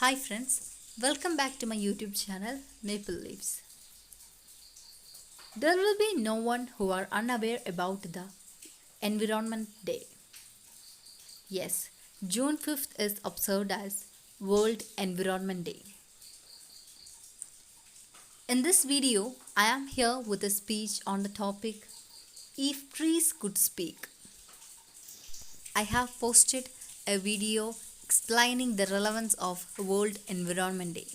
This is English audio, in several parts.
Hi friends, welcome back to my YouTube channel Maple Leaves. There will be no one who are unaware about the Environment Day. Yes, June 5th is observed as World Environment Day. In this video, I am here with a speech on the topic If Trees Could Speak. I have posted a video explaining the relevance of World Environment Day.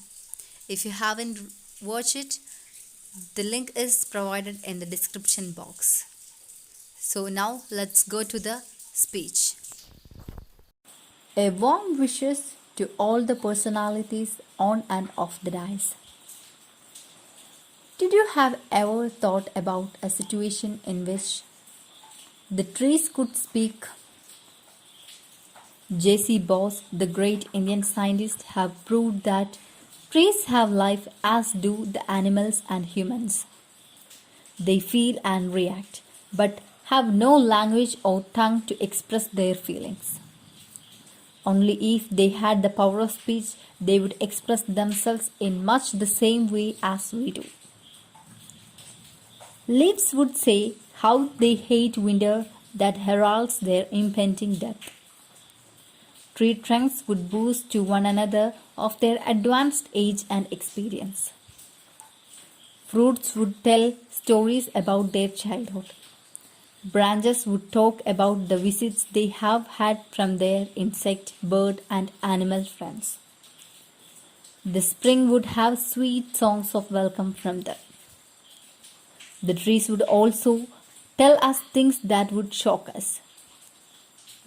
If you haven't watched it, the link is provided in the description box. So now let's go to the speech. A warm wishes to all the personalities on and off the dais. Did you have ever thought about a situation in which the trees could speak? J.C. Bose, the great Indian scientist, have proved that trees have life as do the animals and humans. They feel and react, but have no language or tongue to express their feelings. Only if they had the power of speech, they would express themselves in much the same way as we do. Leaves would say how they hate winter that heralds their impending death. Tree trunks would boast to one another of their advanced age and experience. Fruits would tell stories about their childhood. Branches would talk about the visits they have had from their insect, bird, and animal friends. The spring would have sweet songs of welcome from them. The trees would also tell us things that would shock us.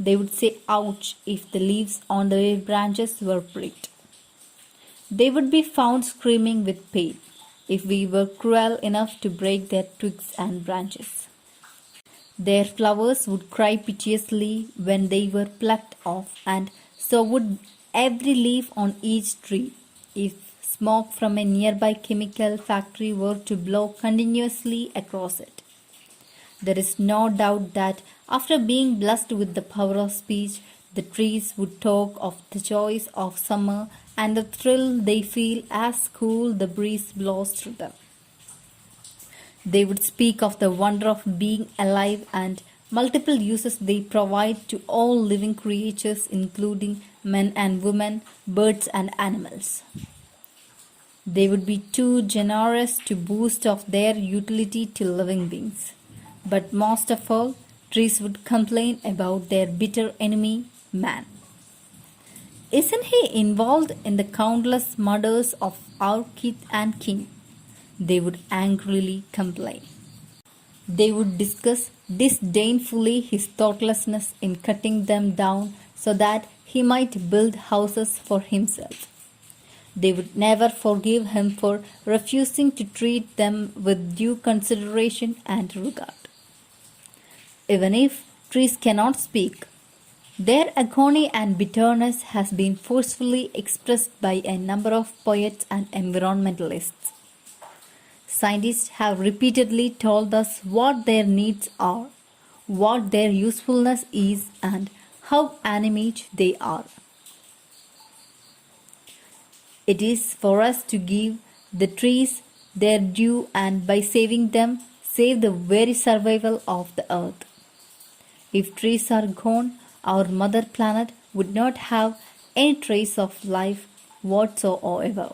They would say ouch if the leaves on their branches were pricked. They would be found screaming with pain if we were cruel enough to break their twigs and branches. Their flowers would cry piteously when they were plucked off, and so would every leaf on each tree if smoke from a nearby chemical factory were to blow continuously across it. There is no doubt that after being blessed with the power of speech, the trees would talk of the joys of summer and the thrill they feel as cool the breeze blows through them. They would speak of the wonder of being alive and multiple uses they provide to all living creatures, including men and women, birds and animals. They would be too generous to boast of their utility to living beings. But most of all, trees would complain about their bitter enemy, man. Isn't he involved in the countless murders of our kith and kin? They would angrily complain. They would discuss disdainfully his thoughtlessness in cutting them down so that he might build houses for himself. They would never forgive him for refusing to treat them with due consideration and regard. Even if trees cannot speak, their agony and bitterness has been forcefully expressed by a number of poets and environmentalists. Scientists have repeatedly told us what their needs are, what their usefulness is, and how animate they are. It is for us to give the trees their due and by saving them, save the very survival of the earth. If trees are gone, our mother planet would not have any trace of life whatsoever.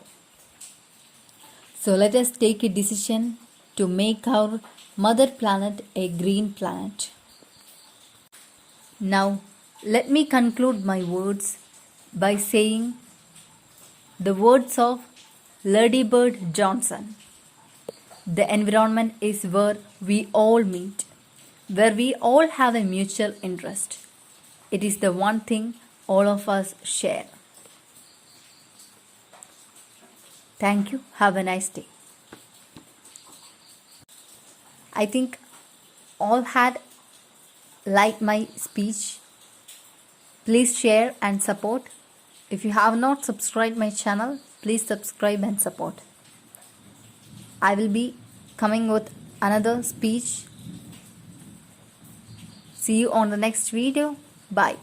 So let us take a decision to make our mother planet a green planet. Now, let me conclude my words by saying the words of Lady Bird Johnson. The environment is where we all meet, where we all have a mutual interest. It is the one thing all of us share. Thank you. Have a nice day. I think all had liked my speech. Please share and support. If you have not subscribed my channel, please subscribe and support. I will be coming with another speech. See you on the next video. Bye.